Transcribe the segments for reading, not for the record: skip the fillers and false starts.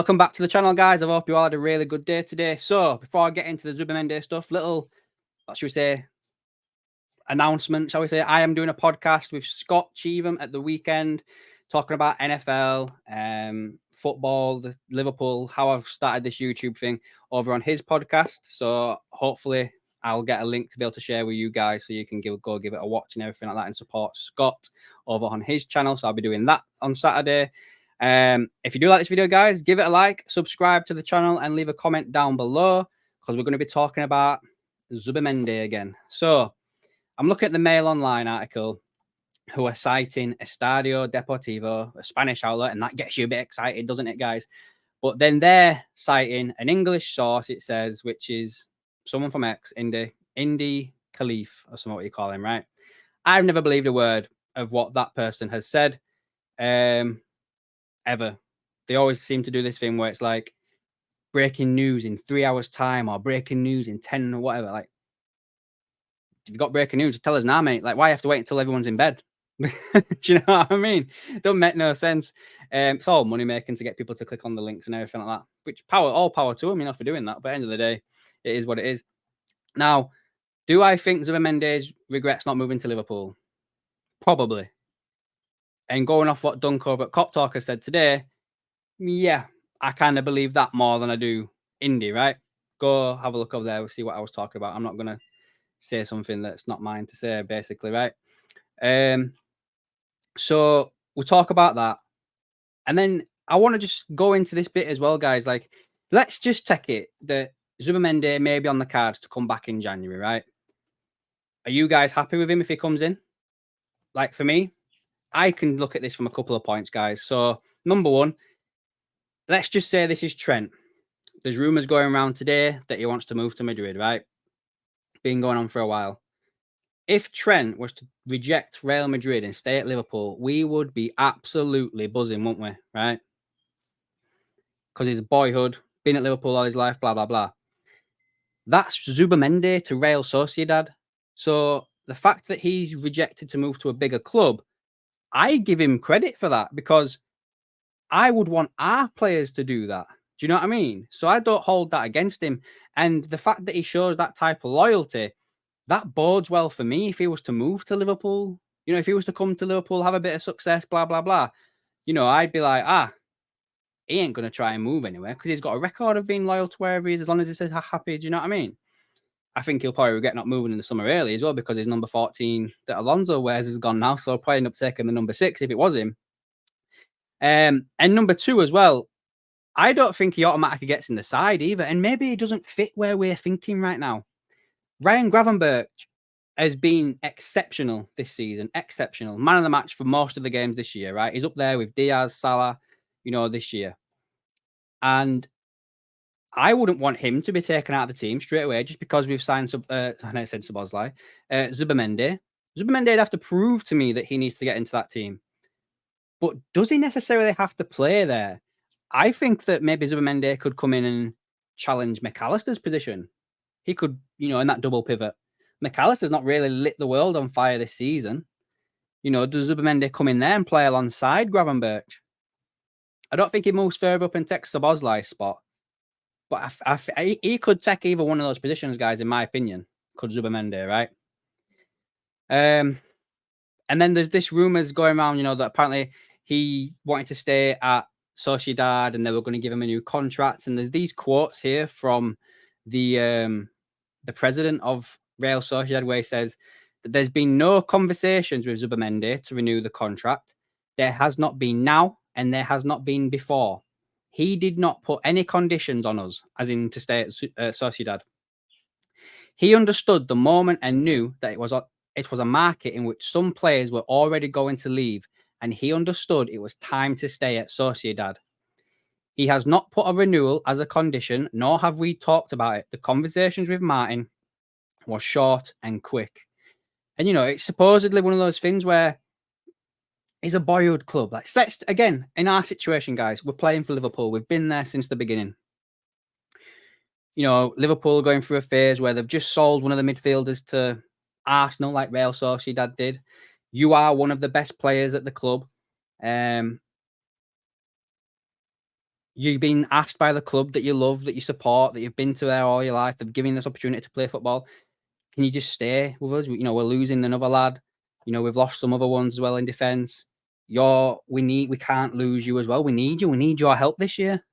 Welcome back to the channel, guys. I hope you all had a really good day today. So, before I get into the Zubimendi stuff, little, what should we say, announcement, shall we say? I am doing a podcast with Scott Cheetham at the weekend, talking about NFL, football, the Liverpool, how I've started this YouTube thing over on his podcast. So, hopefully, I'll get a link to be able to share with you guys so you can go give it a watch and everything like that and support Scott over on his channel. So, I'll be doing that on Saturday. If you do like this video, guys, give it a like, subscribe to the channel, and leave a comment down below because we're going to be talking about Zubimendi again. So, I'm looking at the Mail Online article who are citing Estadio Deportivo, a Spanish outlet, and that gets you a bit excited, doesn't it, guys? But then they're citing an English source, it says, which is someone from X, Indy Khalif, or something what you call him, right? I've never believed a word of what that person has said. Ever. They always seem to do this thing where it's like breaking news in 3 hours time or breaking news in 10 or whatever. Like, if you've got breaking news, tell us now, mate. Like, why have to wait until everyone's in bed? Do you know what I mean? It don't make no sense. It's all money making to get people to click on the links and everything like that, which all power to them, you know, for doing that. But at the end of the day, it is what it is. Now, do I think Zubimendi regrets not moving to Liverpool? Probably. And going off what Dunk over at Cop Talker said today, yeah, I kind of believe that more than I do Indy, right? Go have a look over there. We'll see what I was talking about. I'm not going to say something that's not mine to say, basically, right? So we'll talk about that. And then I want to just go into this bit as well, guys. Like, let's just take it that Zubimendi may be on the cards to come back in January, right? Are you guys happy with him if he comes in? Like, for me, I can look at this from a couple of points, guys. So, number one, let's just say this is Trent. There's rumors going around today that he wants to move to Madrid, right? Been going on for a while. If Trent was to reject Real Madrid and stay at Liverpool, we would be absolutely buzzing, wouldn't we? Right? Because his boyhood, been at Liverpool all his life, blah, blah, blah. That's Zubimendi to Real Sociedad. So the fact that he's rejected to move to a bigger club, I give him credit for that because I would want our players to do that. Do you know what I mean? So I don't hold that against him. And the fact that he shows that type of loyalty, that bodes well for me if he was to move to Liverpool. You know, if he was to come to Liverpool, have a bit of success, blah, blah, blah. You know, I'd be like, he ain't going to try and move anywhere because he's got a record of being loyal to wherever he is as long as he says happy. Do you know what I mean? I think he'll probably regret not moving in the summer early as well because his number 14 that Alonso wears is gone now. So I'll probably end up taking the number 6 if it was him. And number 2 as well, I don't think he automatically gets in the side either. And maybe he doesn't fit where we're thinking right now. Ryan Gravenberch has been exceptional this season. Exceptional. Man of the match for most of the games this year, right? He's up there with Diaz, Salah, you know, this year. And I wouldn't want him to be taken out of the team straight away just because we've signed Zubimendi. Zubimendi'd have to prove to me that he needs to get into that team. But does he necessarily have to play there? I think that maybe Zubimendi could come in and challenge McAllister's position. He could, you know, in that double pivot. McAllister's not really lit the world on fire this season. You know, does Zubimendi come in there and play alongside Gravenberch? I don't think he moves further up and takes Szoboszlai's spot. But he could take either one of those positions, guys, in my opinion. Could Zubimendi, right? And then there's this rumors going around, you know, that apparently he wanted to stay at Sociedad and they were going to give him a new contract. And there's these quotes here from the president of Real Sociedad where he says that there's been no conversations with Zubimendi to renew the contract. There has not been now and there has not been before. He did not put any conditions on us, as in to stay at Sociedad. He understood the moment and knew that it was a market in which some players were already going to leave, and he understood it was time to stay at Sociedad. He has not put a renewal as a condition, nor have we talked about it. The conversations with Martin were short and quick. And, you know, it's supposedly one of those things where it's a boyhood club. Like, let's, again, in our situation, guys, we're playing for Liverpool. We've been there since the beginning. You know, Liverpool going through a phase where they've just sold one of the midfielders to Arsenal, like Real Sociedad did. You are one of the best players at the club. You've been asked by the club that you love, that you support, that you've been to there all your life, they've given this opportunity to play football. Can you just stay with us? You know, we're losing another lad. You know, we've lost some other ones as well in defence. We can't lose you as well. We need you. We need your help this year.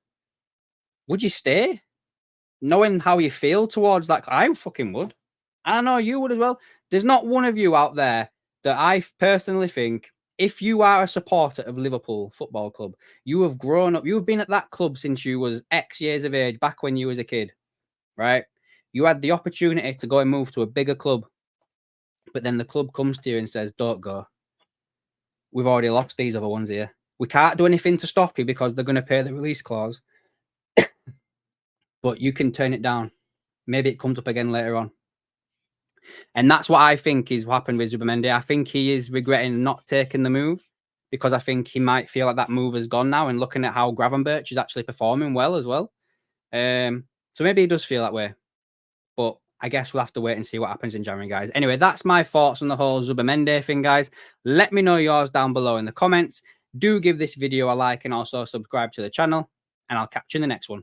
Would you stay? Knowing how you feel towards that, I fucking would. I know you would as well. There's not one of you out there that I personally think, if you are a supporter of Liverpool Football Club, you have grown up, you've been at that club since you was X years of age, back when you was a kid, right? You had the opportunity to go and move to a bigger club, but then the club comes to you and says, don't go. We've already lost these other ones here. We can't do anything to stop you because they're going to pay the release clause. But you can turn it down. Maybe it comes up again later on. And that's what I think is what happened with Zubimendi. I think he is regretting not taking the move because I think he might feel like that move has gone now, and looking at how Gravenberch is actually performing well as well. So maybe he does feel that way. But I guess we'll have to wait and see what happens in January, guys. Anyway, that's my thoughts on the whole Zubimendi thing, guys. Let me know yours down below in the comments. Do give this video a like and also subscribe to the channel, and I'll catch you in the next one.